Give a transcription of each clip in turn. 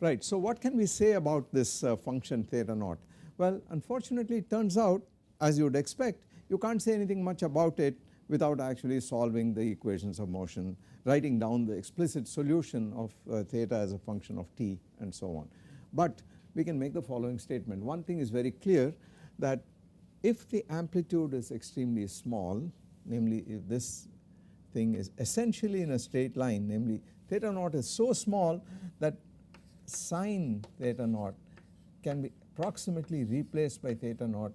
Right. So what can we say about this function theta naught? Well, unfortunately it turns out, as you would expect, you can't say anything much about it without actually solving the equations of motion, writing down the explicit solution of theta as a function of t and so on. But we can make the following statement. One thing is very clear, that if the amplitude is extremely small, namely if this thing is essentially in a straight line, namely theta naught is so small that sine theta naught can be approximately replaced by theta naught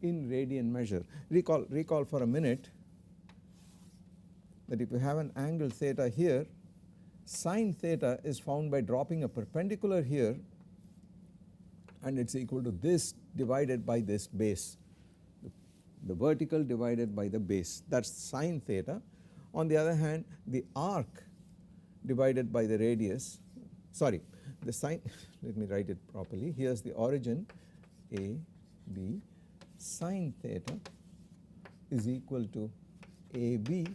in radian measure. Recall for a minute that if you have an angle theta here, sine theta is found by dropping a perpendicular here, and it is equal to this divided by this base, the vertical divided by the base, that is sine theta. On the other hand, the arc divided by the radius, sorry, the sine, let me write it properly, here is the origin A, B, sine theta is equal to AB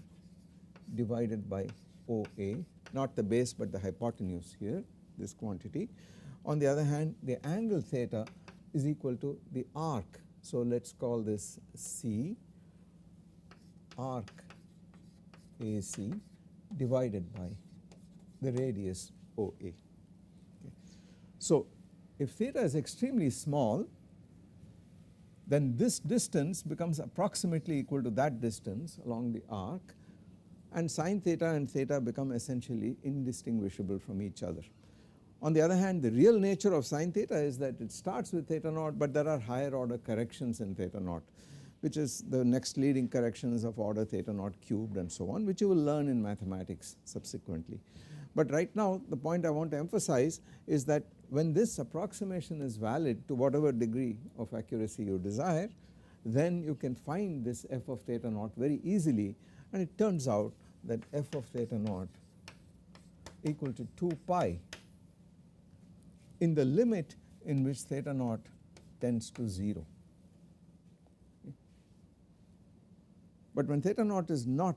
divided by OA, not the base but the hypotenuse here, this quantity. On the other hand, the angle theta is equal to the arc. So let us call this C, arc AC divided by the radius OA. Okay. So if theta is extremely small, then this distance becomes approximately equal to that distance along the arc, and sine theta and theta become essentially indistinguishable from each other. On the other hand, the real nature of sine theta is that it starts with theta naught, but there are higher order corrections in theta naught, which is the next leading corrections of order theta naught cubed and so on, which you will learn in mathematics subsequently. But right now the point I want to emphasize is that when this approximation is valid to whatever degree of accuracy you desire, then you can find this f of theta naught very easily, and it turns out that f of theta naught equal to 2 pi in the limit in which theta naught tends to 0. But when theta naught is not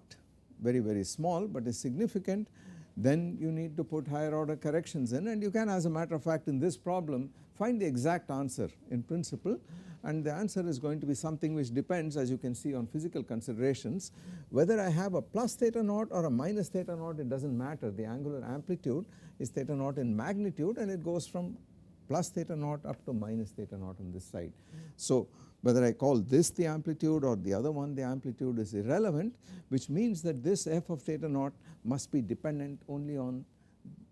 very small but is significant, then you need to put higher order corrections in, and you can, as a matter of fact, in this problem find the exact answer in principle, and the answer is going to be something which depends, as you can see, on physical considerations. Whether I have a plus theta naught or a minus theta naught, it does not matter. The angular amplitude is theta naught in magnitude, and it goes from plus theta naught up to minus theta naught on this side. So whether I call this the amplitude or the other one the amplitude is irrelevant, which means that this f of theta naught must be dependent only on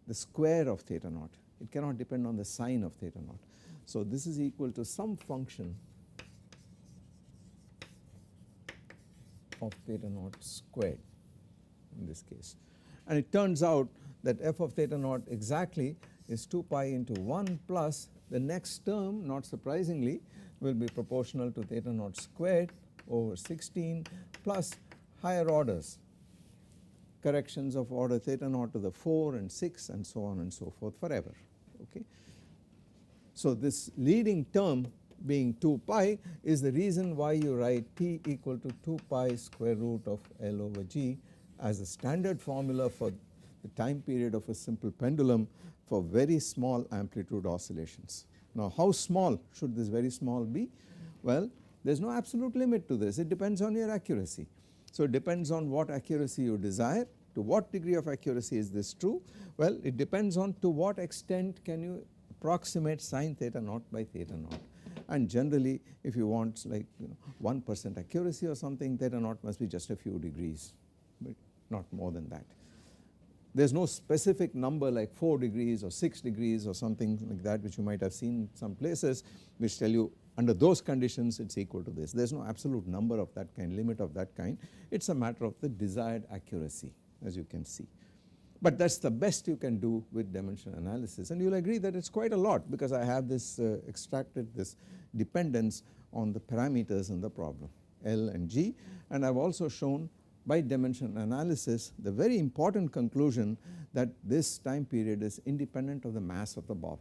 the square of theta naught. It cannot depend on the sine of theta naught. So this is equal to some function of theta naught squared in this case, and it turns out that f of theta naught exactly is 2 pi into 1 plus the next term, not surprisingly, will be proportional to theta naught squared over 16 plus higher orders, corrections of order theta naught to the 4 and 6 and so on and so forth forever. Okay. So this leading term being 2 pi is the reason why you write t equal to 2 pi square root of L over G as the standard formula for the time period of a simple pendulum for very small amplitude oscillations. Now how small should this very small be? Well, there is no absolute limit to this, it depends on your accuracy. So it depends on what accuracy you desire. To what degree of accuracy is this true? Well, it depends on to what extent can you approximate sine theta naught by theta naught, and generally if you want like 1% accuracy or something, theta naught must be just a few degrees, but not more than that. There is no specific number like 4 degrees or 6 degrees or something like that, which you might have seen in some places, which tell you under those conditions it is equal to this. There is no absolute number of that kind, limit of that kind. It is a matter of the desired accuracy, as you can see. But that is the best you can do with dimensional analysis, and you will agree that it is quite a lot, because I have this extracted this dependence on the parameters in the problem L and G, and I have also shown by dimensional analysis the very important conclusion that this time period is independent of the mass of the bob.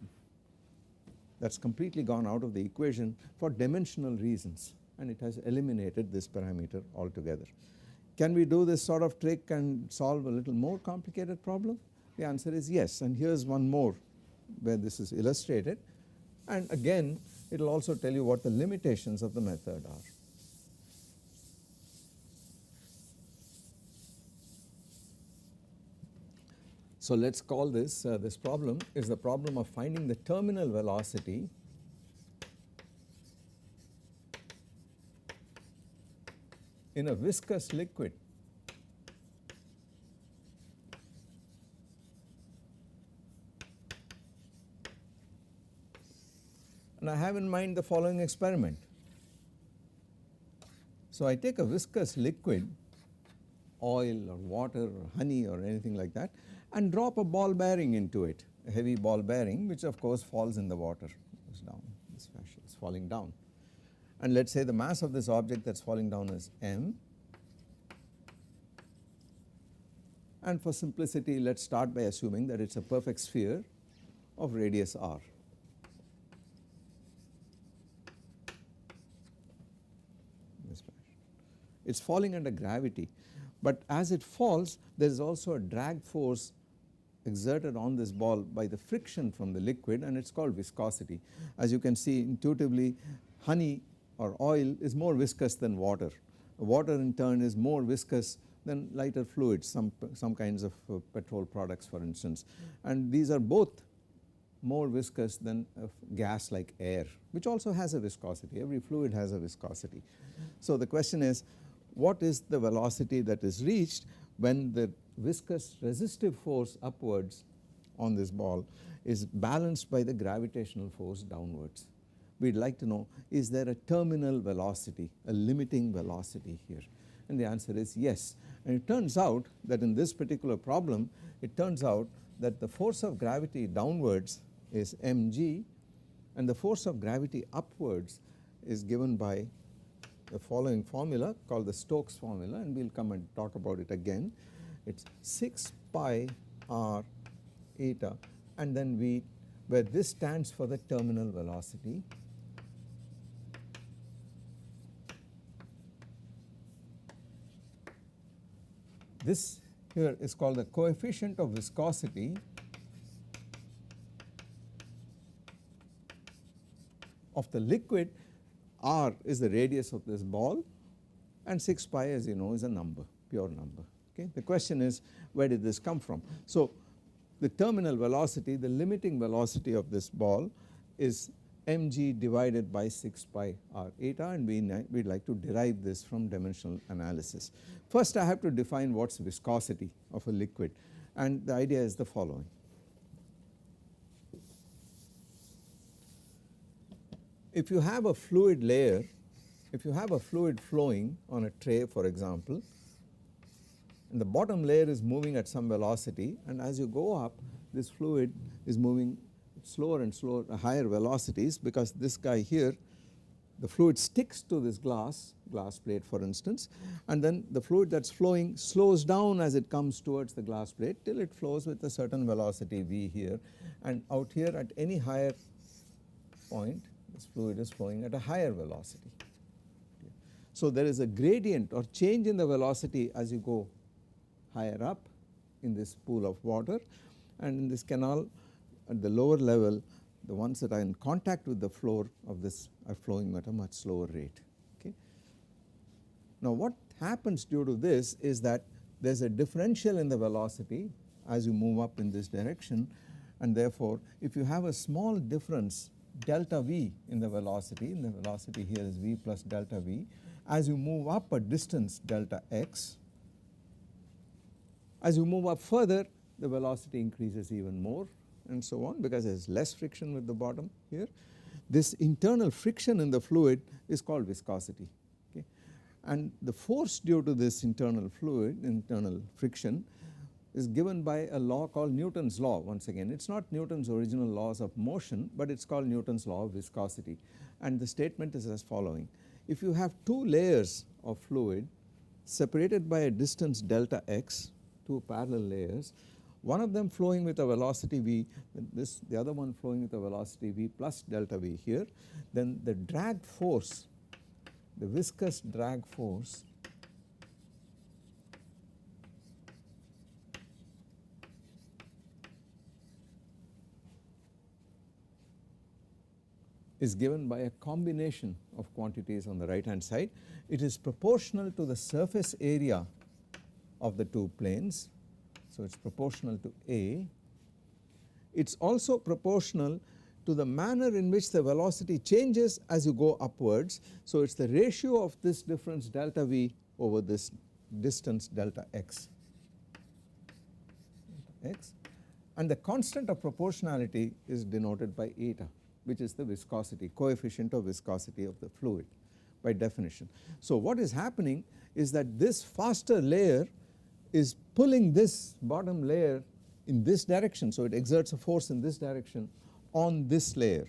That is completely gone out of the equation for dimensional reasons, and it has eliminated this parameter altogether. Can we do this sort of trick and solve a little more complicated problem? The answer is yes, and here is one more where this is illustrated, and again it will also tell you what the limitations of the method are. So let us call this, this problem is the problem of finding the terminal velocity in a viscous liquid. And I have in mind the following experiment. So I take a viscous liquid, oil or water or honey or anything like that, and drop a ball bearing into it, a heavy ball bearing, which of course falls in the water, goes down this fashion, it's falling down. And let us say the mass of this object that is falling down is m, and for simplicity let us start by assuming that it is a perfect sphere of radius r. It is falling under gravity, but as it falls there is also a drag force exerted on this ball by the friction from the liquid, and it is called viscosity. As you can see intuitively, honey or oil is more viscous than water. Water in turn is more viscous than lighter fluids, some kinds of petrol products for instance, and these are both more viscous than a gas like air, which also has a viscosity. Every fluid has a viscosity. So the question is, what is the velocity that is reached when the viscous resistive force upwards on this ball is balanced by the gravitational force downwards? We would like to know, is there a terminal velocity, a limiting velocity here? And the answer is yes. And it turns out that in this particular problem, it turns out that the force of gravity downwards is mg, and the force of gravity upwards is given by the following formula called the Stokes formula, and we will come and talk about it again. It is 6 pi r eta, and then v, where this stands for the terminal velocity. This here is called the coefficient of viscosity of the liquid. R is the radius of this ball, and 6 pi, as you know, is a number, pure number. Okay. The question is, where did this come from? So the terminal velocity, the limiting velocity of this ball is mg divided by 6 pi r eta, and we would like to derive this from dimensional analysis. First I have to define what is viscosity of a liquid, and the idea is the following. If you have a fluid layer, if you have a fluid flowing on a tray for example, and the bottom layer is moving at some velocity, and as you go up this fluid is moving slower and slower, higher velocities, because this guy here, the fluid sticks to this glass plate for instance, and then the fluid that is flowing slows down as it comes towards the glass plate till it flows with a certain velocity v here, and out here at any higher point this fluid is flowing at a higher velocity. So there is a gradient or change in the velocity as you go higher up in this pool of water, and in this canal at the lower level the ones that are in contact with the floor of this are flowing at a much slower rate. Okay. Now what happens due to this is that there is a differential in the velocity as you move up in this direction, and therefore if you have a small difference delta v in the velocity, and the velocity here is v plus delta v, as you move up a distance delta x, as you move up further the velocity increases even more, and so on, because there is less friction with the bottom here. This internal friction in the fluid is called viscosity. Okay. And the force due to this internal fluid, internal friction, is given by a law called Newton's law. Once again, it is not Newton's original laws of motion, but it is called Newton's law of viscosity, and the statement is as following. If you have two layers of fluid separated by a distance delta x, two parallel layers, one of them flowing with a velocity v, the other one flowing with a velocity v plus delta v here, then the drag force, the viscous drag force is given by a combination of quantities on the right hand side. It is proportional to the surface area of the two planes. So, it is proportional to A. It is also proportional to the manner in which the velocity changes as you go upwards. So, it is the ratio of this difference delta V over this distance delta x, and the constant of proportionality is denoted by eta, which is the viscosity, coefficient of viscosity of the fluid by definition. So, what is happening is that this faster layer is pulling this bottom layer in this direction. So, it exerts a force in this direction on this layer.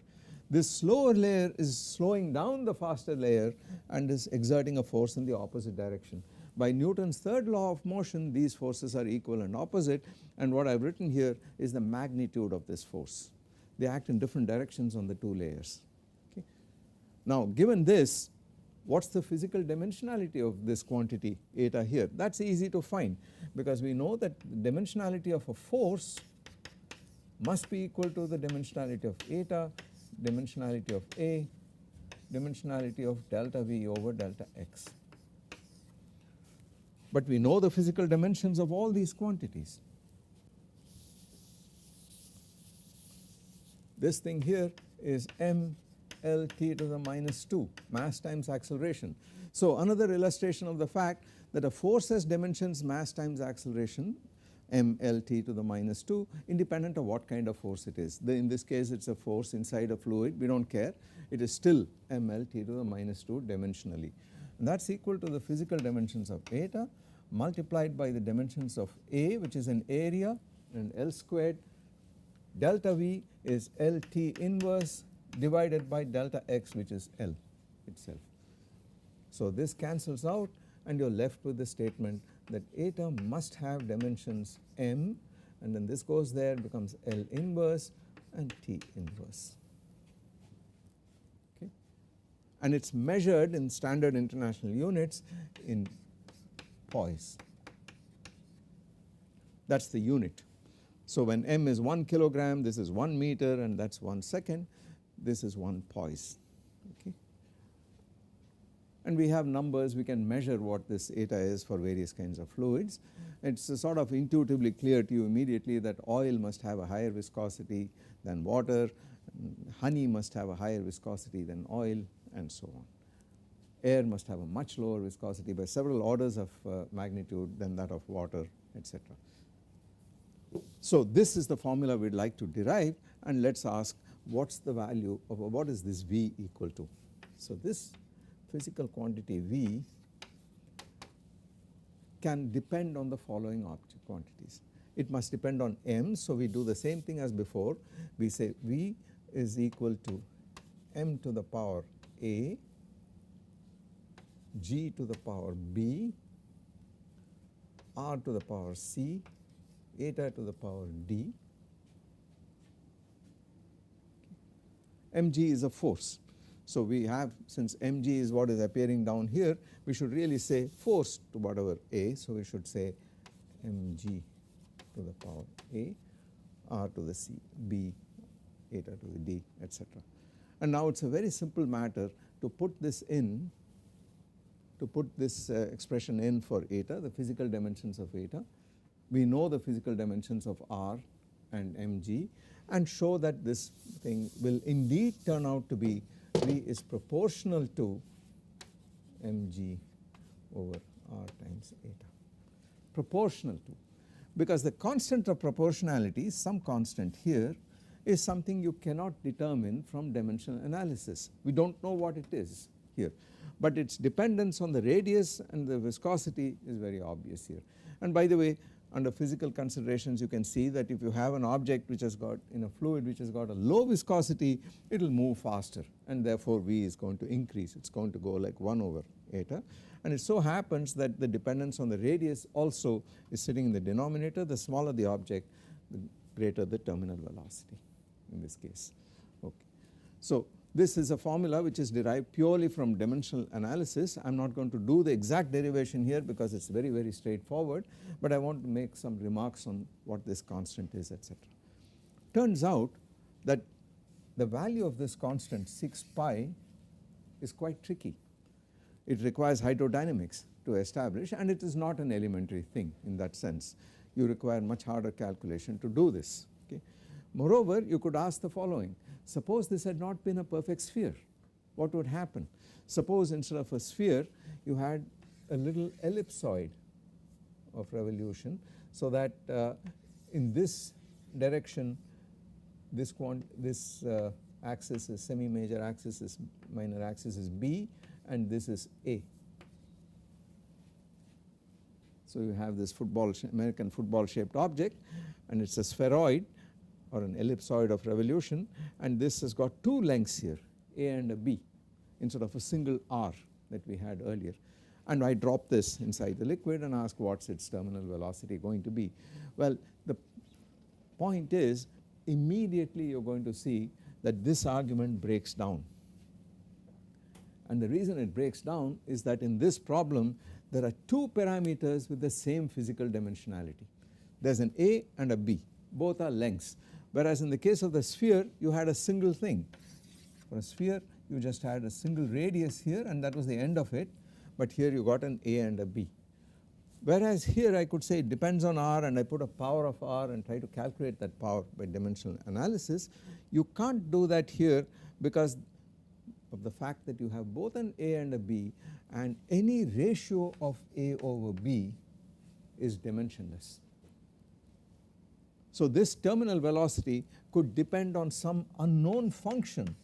This slower layer is slowing down the faster layer and is exerting a force in the opposite direction. By Newton's third law of motion, these forces are equal and opposite, and what I have written here is the magnitude of this force. They act in different directions on the two layers. Okay. Now, given this, what is the physical dimensionality of this quantity eta here? That is easy to find, because we know that the dimensionality of a force must be equal to the dimensionality of eta, dimensionality of A, dimensionality of delta V over delta x. But we know the physical dimensions of all these quantities. This thing here is m L t to the minus 2, mass times acceleration. So, another illustration of the fact that a force has dimensions mass times acceleration, m L t to the minus 2, independent of what kind of force it is. In this case it is a force inside a fluid, we do not care, it is still m L t to the minus 2 dimensionally. And that is equal to the physical dimensions of eta multiplied by the dimensions of A, which is an area, and L squared. Delta V is L t inverse divided by delta x, which is L itself. So, this cancels out and you are left with the statement that eta must have dimensions m, and then this goes there, becomes L inverse and T inverse. Okay. And it is measured in standard international units in poise. That is the unit. So, when m is 1 kilogram, this is 1 meter, and that is 1 second, this is 1 poise. Okay. And we have numbers, we can measure what this eta is for various kinds of fluids. It is sort of intuitively clear to you immediately that oil must have a higher viscosity than water, honey must have a higher viscosity than oil, and so on. Air must have a much lower viscosity by several orders of magnitude than that of water, etc. So, this is the formula we would like to derive, and let us ask what is the value of what is this V equal to. So, this physical quantity V can depend on the following object quantities. It must depend on m, so we do the same thing as before. We say V is equal to m to the power A, g to the power B, r to the power C, eta to the power D. Mg is a force. So, we have, since mg is what is appearing down here, we should really say force to whatever A. So, we should say mg to the power A, r to the C, B, eta to the D, etc. And now it is a very simple matter to put this in, to put this expression in for eta, the physical dimensions of eta. We know the physical dimensions of r and mg, and show that this thing will indeed turn out to be V is proportional to mg over r times eta. Proportional to, because the constant of proportionality, some constant here, is something you cannot determine from dimensional analysis. We do not know what it is here, but its dependence on the radius and the viscosity is very obvious here. And by the way, under physical considerations, you can see that if you have an object which has got in a fluid which has got a low viscosity, it will move faster, and therefore V is going to increase. It is going to go like 1 over eta, and it so happens that the dependence on the radius also is sitting in the denominator. The smaller the object, the greater the terminal velocity in this case. Okay. So, this is a formula which is derived purely from dimensional analysis. I am not going to do the exact derivation here because it is very, very straightforward, but I want to make some remarks on what this constant is, etc. Turns out that the value of this constant 6 pi is quite tricky. It requires hydrodynamics to establish, and it is not an elementary thing in that sense. You require much harder calculation to do this. Okay. Moreover, you could ask the following: suppose this had not been a perfect sphere, what would happen? Suppose instead of a sphere you had a little ellipsoid of revolution, so that in this direction this axis is semi-major axis, is minor axis is B, and this is A. So you have this American football shaped object, and it's a spheroid or an ellipsoid of revolution, and this has got two lengths here, A and a B, instead of a single R that we had earlier. And I drop this inside the liquid and ask what's its terminal velocity going to be. Well, the point is, immediately you're going to see that this argument breaks down. And the reason it breaks down is that in this problem there are two parameters with the same physical dimensionality. There's an A and a B, both are lengths, whereas in the case of the sphere you had a single thing. For a sphere you just had a single radius here, and that was the end of it, but here you got an A and a B. Whereas here I could say it depends on R, and I put a power of R and try to calculate that power by dimensional analysis. You can't do that here because of the fact that you have both an A and a B, and any ratio of A over B is dimensionless. So this terminal velocity could depend on some unknown function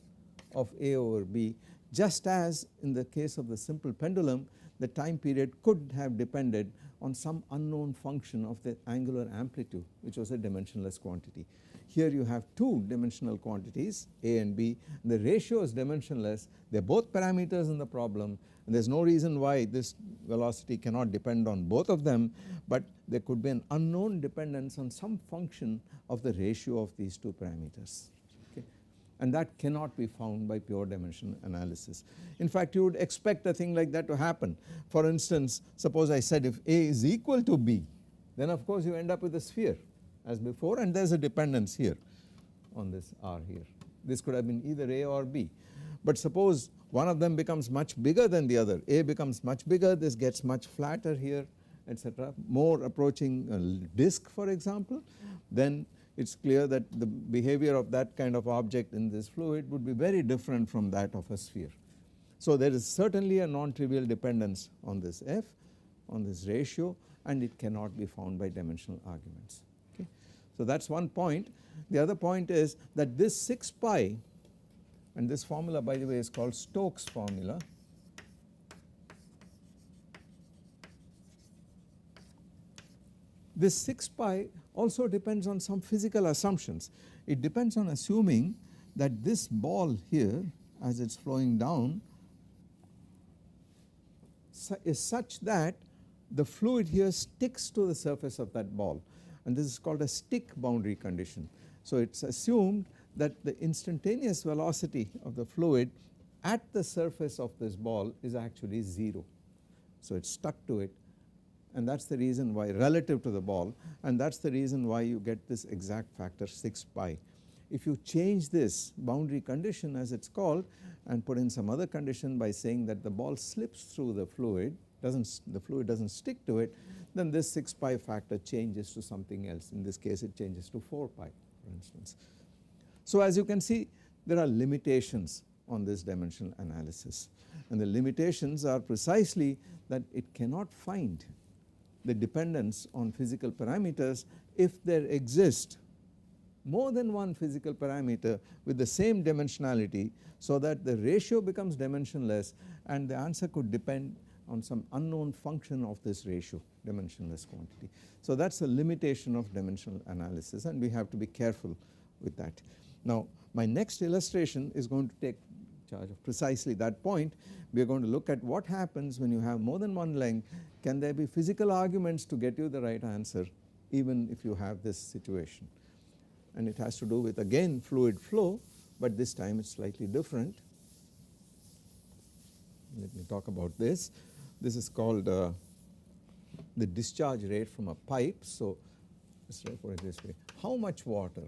of A over B, just as in the case of the simple pendulum the time period could have depended on some unknown function of the angular amplitude, which was a dimensionless quantity. Here you have two dimensional quantities, A and B, and the ratio is dimensionless. They are both parameters in the problem, and there is no reason why this velocity cannot depend on both of them, but there could be an unknown dependence on some function of the ratio of these two parameters. And that cannot be found by pure dimensional analysis. In fact, you would expect a thing like that to happen. For instance, suppose I said if A is equal to B, then of course you end up with a sphere as before, and there is a dependence here on this R here. This could have been either A or B. But suppose one of them becomes much bigger than the other, A becomes much bigger, this gets much flatter here, etc., more approaching a disk for example, then it is clear that the behavior of that kind of object in this fluid would be very different from that of a sphere. So there is certainly a non-trivial dependence on this F, on this ratio, and it cannot be found by dimensional arguments. Okay. So that is one point. The other point is that this 6 pi, and this formula by the way is called Stokes formula. This 6 pi also depends on some physical assumptions. It depends on assuming that this ball here, as it is flowing down, is such that the fluid here sticks to the surface of that ball, and this is called a stick boundary condition. So it is assumed that the instantaneous velocity of the fluid at the surface of this ball is actually 0. So it is stuck to it, and that is the reason why, relative to the ball, and that is the reason why you get this exact factor 6 pi. If you change this boundary condition as it is called and put in some other condition by saying that the ball slips through the fluid, the fluid does not stick to it, then this 6 pi factor changes to something else. In this case it changes to 4 pi for instance. So as you can see, there are limitations on this dimensional analysis, and the limitations are precisely that it cannot find the dependence on physical parameters if there exist more than one physical parameter with the same dimensionality, so that the ratio becomes dimensionless and the answer could depend on some unknown function of this ratio, dimensionless quantity. So that is a limitation of dimensional analysis, and we have to be careful with that. Now my next illustration is going to take charge of precisely that point. We are going to look at what happens when you have more than one length. Can there be physical arguments to get you the right answer even if you have this situation? And it has to do with again fluid flow, but this time it is slightly different. Let me talk about this. This is called the discharge rate from a pipe. So let's put it this way: how much water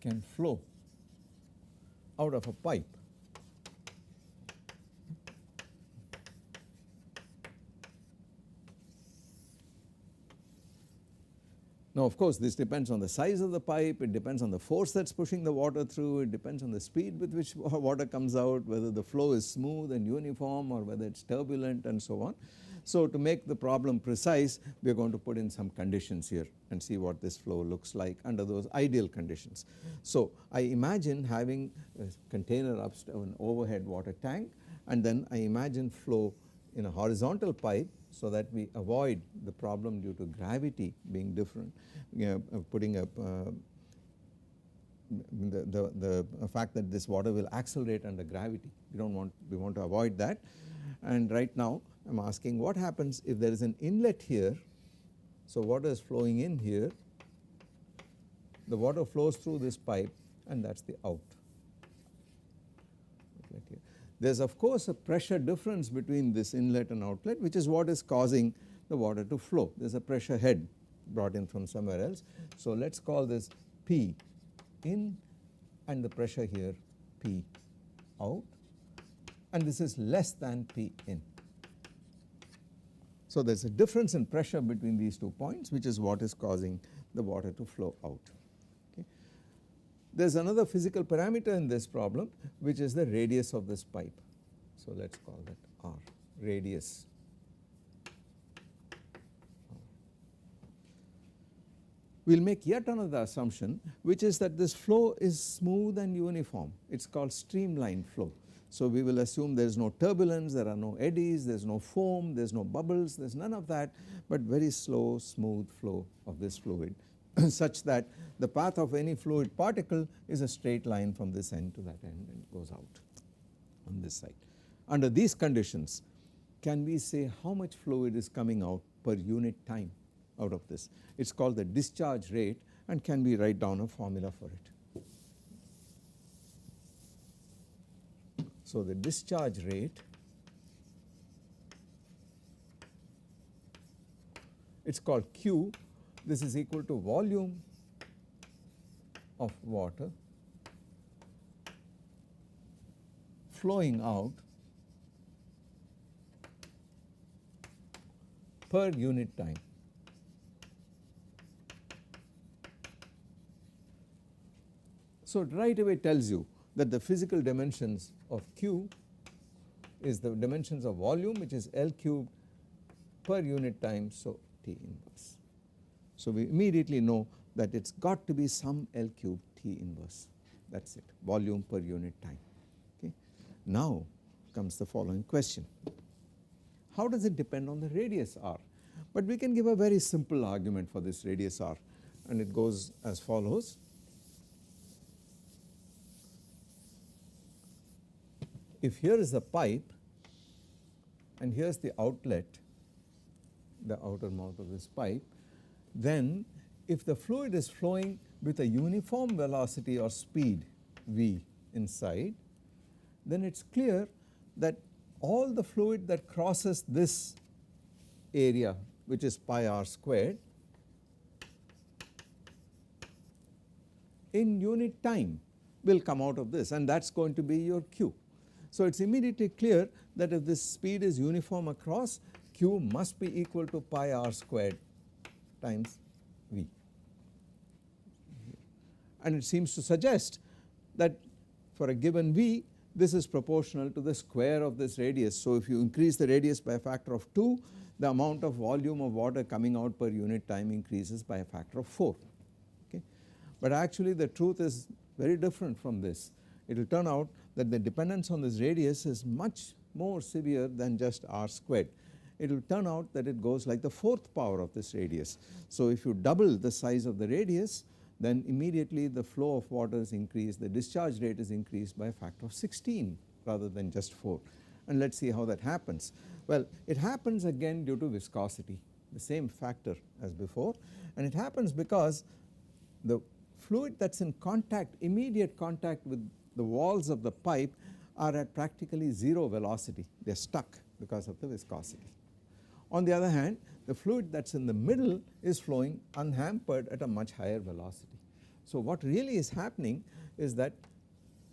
can flow out of a pipe. Now of course this depends on the size of the pipe, it depends on the force that is pushing the water through, it depends on the speed with which water comes out, whether the flow is smooth and uniform or whether it is turbulent and so on. So to make the problem precise, we are going to put in some conditions here and see what this flow looks like under those ideal conditions. So I imagine having a container an overhead water tank, and then I imagine flow in a horizontal pipe so that we avoid the problem due to gravity being different, putting up the fact that this water will accelerate under gravity. We want to avoid that. And right now I am asking what happens if there is an inlet here. So water is flowing in here, the water flows through this pipe, and that is the out. There is of course a pressure difference between this inlet and outlet, which is what is causing the water to flow. There is a pressure head brought in from somewhere else. So let us call this P in and the pressure here P out, and this is less than P in. So there is a difference in pressure between these 2 points, which is what is causing the water to flow out. There is another physical parameter in this problem, which is the radius of this pipe. So let us call that R, radius. We will make yet another assumption, which is that this flow is smooth and uniform. It is called streamlined flow. So we will assume there is no turbulence, there are no eddies, there is no foam, there is no bubbles, there is none of that, but very slow smooth flow of this fluid such that the path of any fluid particle is a straight line from this end to that end and goes out on this side. Under these conditions, can we say how much fluid is coming out per unit time out of this? It is called the discharge rate, and can we write down a formula for it? So the discharge rate, it is called Q. This is equal to volume of water flowing out per unit time. So it right away tells you that the physical dimensions of Q is the dimensions of volume, which is L cubed per unit time, so T inverse. So we immediately know that it has got to be some L cubed T inverse, that is it, volume per unit time. Okay. Now comes the following question: how does it depend on the radius R? But we can give a very simple argument for this radius R, and it goes as follows. If here is the pipe and here is the outlet, the outer mouth of this pipe, then if the fluid is flowing with a uniform velocity or speed V inside, then it is clear that all the fluid that crosses this area, which is pi r squared, in unit time will come out of this, and that is going to be your Q. So it is immediately clear that if this speed is uniform across, Q must be equal to pi r squared times V. And it seems to suggest that for a given V, this is proportional to the square of this radius. So if you increase the radius by a factor of 2, the amount of volume of water coming out per unit time increases by a factor of 4. Okay. But actually the truth is very different from this. It will turn out that the dependence on this radius is much more severe than just r squared. It will turn out that it goes like the 4th power of this radius. So if you double the size of the radius, then immediately the flow of water is increased, the discharge rate is increased by a factor of 16 rather than just 4. And let us see how that happens. Well, it happens again due to viscosity, the same factor as before, and it happens because the fluid that is in contact, immediate contact with the walls of the pipe are at practically 0 velocity. They are stuck because of the viscosity. On the other hand, the fluid that is in the middle is flowing unhampered at a much higher velocity. So what really is happening is that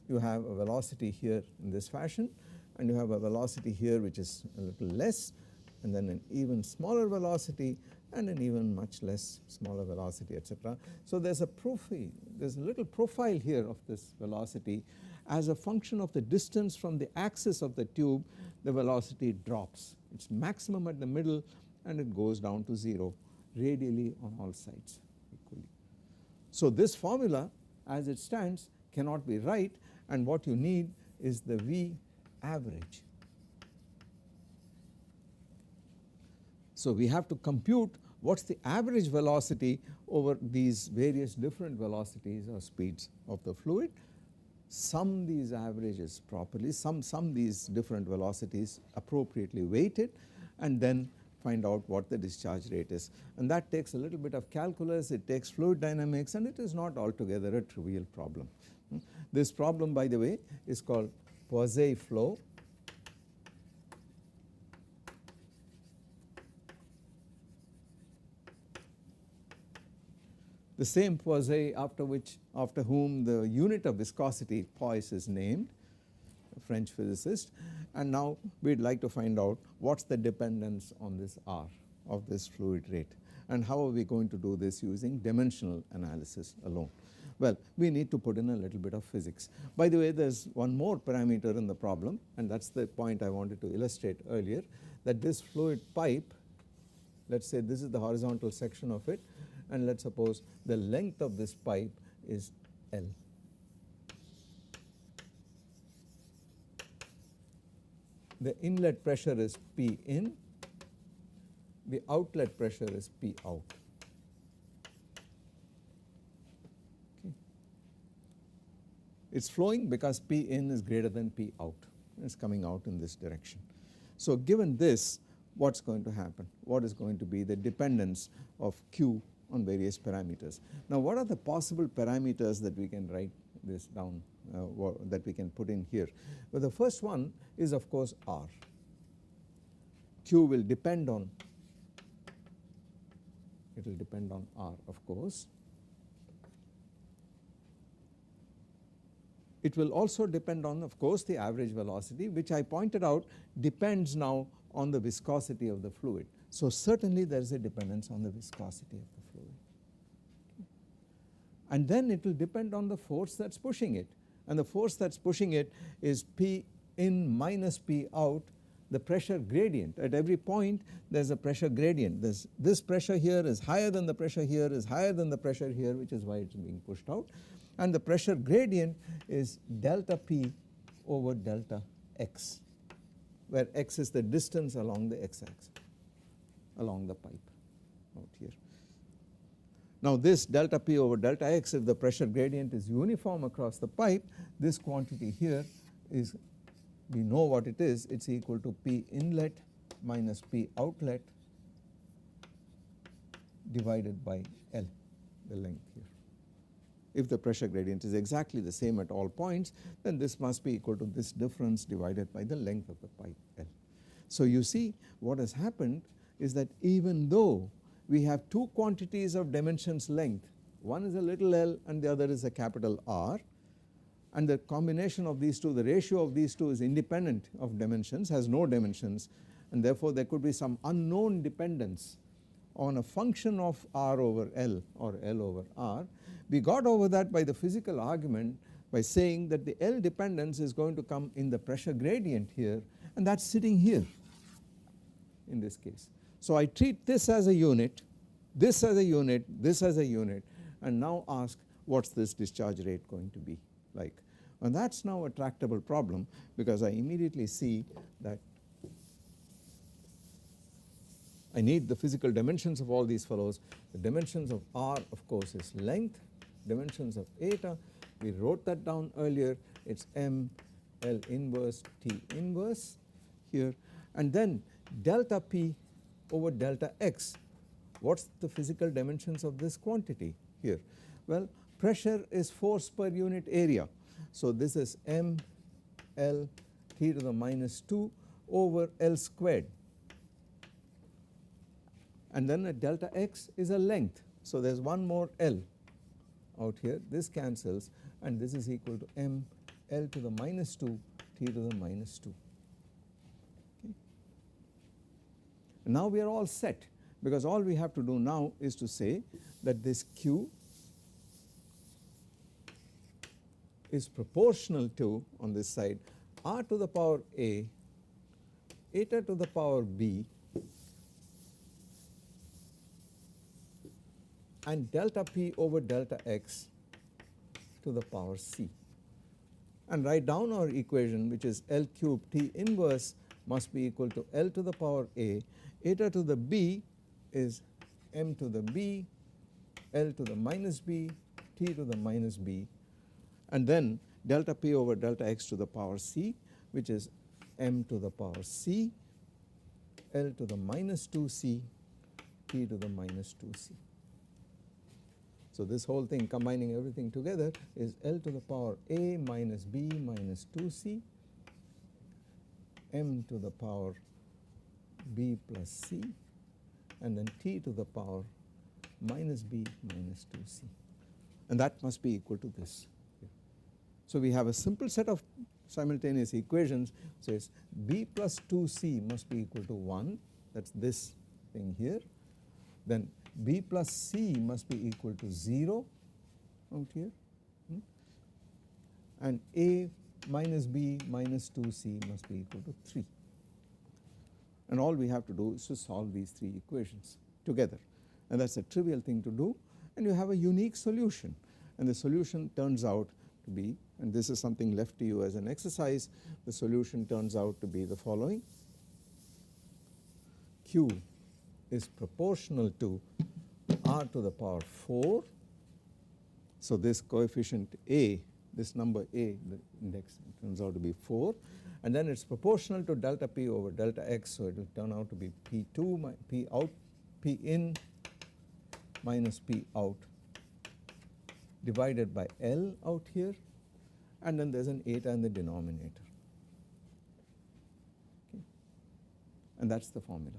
you have a velocity here in this fashion, and you have a velocity here which is a little less, and then an even smaller velocity and an even much less smaller velocity, etc. So there is a profile, there is a little profile here of this velocity. As a function of the distance from the axis of the tube, the velocity drops. It is maximum at the middle and it goes down to 0 radially on all sides equally. So this formula as it stands cannot be right, and what you need is the V average. So we have to compute what is the average velocity over these various different velocities or speeds of the fluid, sum these averages properly, sum these different velocities appropriately weighted, and then find out what the discharge rate is. And that takes a little bit of calculus, it takes fluid dynamics, and it is not altogether a trivial problem. This problem, by the way, is called Poiseuille flow. The same Poiseuille after whom the unit of viscosity Poise is named, a French physicist, and now we would like to find out what is the dependence on this R of this fluid rate, and how are we going to do this using dimensional analysis alone. Well, we need to put in a little bit of physics. By the way, there is one more parameter in the problem, and that is the point I wanted to illustrate earlier, that this fluid pipe, let us say this is the horizontal section of it, and let us suppose the length of this pipe is L. The inlet pressure is P in, the outlet pressure is P out. Okay. It is flowing because P in is greater than P out, it is coming out in this direction. So given this, what is going to happen? What is going to be the dependence of Q on various parameters? Now what are the possible parameters that we can write this down, that we can put in here? Well, the first one is of course R. Q will depend on, it will depend on R of course. It will also depend on of course the average velocity, which I pointed out depends now on the viscosity of the fluid. So certainly there is a dependence on the viscosity of the fluid. And then it will depend on the force that is pushing it, and the force that is pushing it is P in minus P out, the pressure gradient. At every point there is a pressure gradient. This pressure here is higher than the pressure here, is higher than the pressure here, which is why it is being pushed out, and the pressure gradient is delta P over delta X, where X is the distance along the X axis, along the pipe out here. Now this delta P over delta X, if the pressure gradient is uniform across the pipe, this quantity here is, we know what it is equal to P inlet minus P outlet divided by L, the length here. If the pressure gradient is exactly the same at all points, then this must be equal to this difference divided by the length of the pipe L. So you see what has happened is that even though we have two quantities of dimensions length, one is a little l and the other is a capital R, and the combination of these two, the ratio of these two is independent of dimensions, has no dimensions, and therefore there could be some unknown dependence on a function of R over L or L over R. We got over that by the physical argument by saying that the L dependence is going to come in the pressure gradient here, and that is sitting here in this case. So I treat this as a unit, this as a unit, this as a unit, and now ask what is this discharge rate going to be like. And that is now a tractable problem, because I immediately see that I need the physical dimensions of all these fellows. The dimensions of R of course is length, dimensions of eta, we wrote that down earlier, it is M L inverse T inverse here, and then delta P over delta X. What is the physical dimensions of this quantity here? Well, pressure is force per unit area. So this is M L T to the minus 2 over L squared, and then a delta X is a length. So there is one more L, out here, this cancels, and this is equal to m L to the minus 2 T to the minus 2. Okay. And now we are all set, because all we have to do now is to say that this Q is proportional to, on this side, r to the power a, eta to the power b, and delta p over delta x to the power c. And write down our equation, which is L cubed T inverse must be equal to L to the power a, eta to the b is m to the b, L to the minus b, T to the minus b, and then delta p over delta x to the power c, which is m to the power c, L to the minus 2c, T to the minus 2c. So this whole thing, combining everything together, is L to the power a minus b minus 2c, m to the power b plus c, and then T to the power minus b minus 2c, and that must be equal to this. So we have a simple set of simultaneous equations. So it's b plus 2c must be equal to 1, that is this thing here. Then b plus c must be equal to 0 out here, and a minus b minus 2c must be equal to 3. And all we have to do is to solve these three equations together, and that is a trivial thing to do, and you have a unique solution. And the solution turns out to be, and this is something left to you as an exercise, the solution turns out to be the following: Q is proportional to r to the power 4. So this coefficient a, this number a, the index turns out to be 4, and then it is proportional to delta p over delta x, so it will turn out to be p2 p out p in minus p out divided by L out here, and then there is an eta in the denominator. Okay. And that is the formula.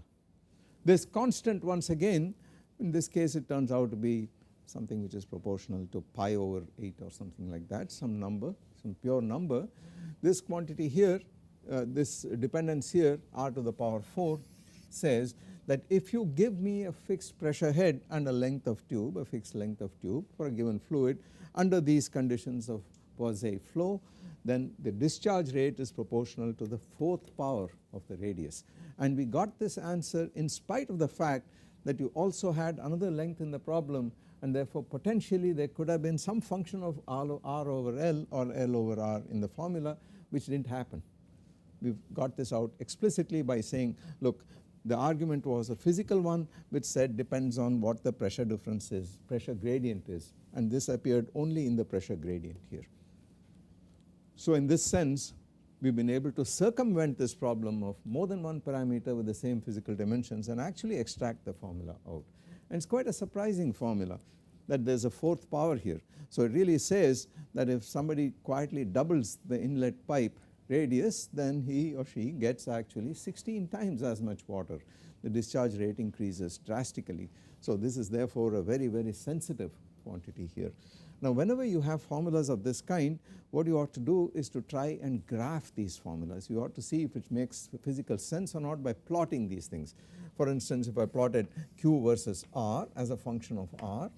This constant, once again, in this case it turns out to be something which is proportional to pi over 8 or something like that, some number, some pure number. This quantity here, this dependence here, r to the power 4, says that if you give me a fixed pressure head and a length of tube, a fixed length of tube for a given fluid under these conditions of Poiseuille flow, then the discharge rate is proportional to the 4th power of the radius. And we got this answer in spite of the fact that you also had another length in the problem, and therefore potentially there could have been some function of r over L or L over r in the formula, which did not happen. We have got this out explicitly by saying, look, the argument was a physical one which said depends on what the pressure difference is, pressure gradient is, and this appeared only in the pressure gradient here. So in this sense we have been able to circumvent this problem of more than one parameter with the same physical dimensions and actually extract the formula out. And it is quite a surprising formula that there is a 4th power here. So it really says that if somebody quietly doubles the inlet pipe radius, then he or she gets actually 16 times as much water. The discharge rate increases drastically. So this is therefore a very, very sensitive quantity here. Now whenever you have formulas of this kind, what you ought to do is to try and graph these formulas. You ought to see if it makes physical sense or not by plotting these things. For instance, if I plotted Q versus R as a function of R,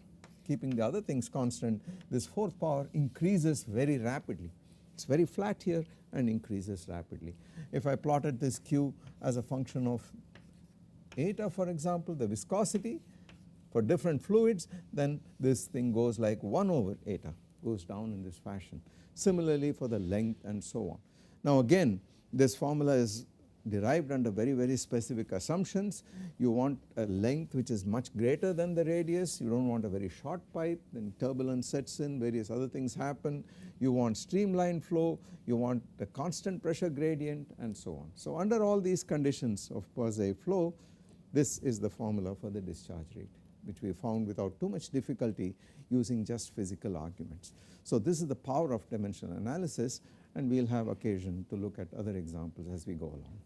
keeping the other things constant, this 4th power increases very rapidly. It is very flat here and increases rapidly. If I plotted this Q as a function of eta, for example, the viscosity for different fluids, then this thing goes like 1 over eta, goes down in this fashion. Similarly for the length and so on. Now again, this formula is derived under very, very specific assumptions. You want a length which is much greater than the radius, you do not want a very short pipe, then turbulence sets in, various other things happen. You want streamline flow, you want a constant pressure gradient and so on. So under all these conditions of Poiseuille flow, this is the formula for the discharge rate, which we found without too much difficulty using just physical arguments. So this is the power of dimensional analysis, and we will have occasion to look at other examples as we go along.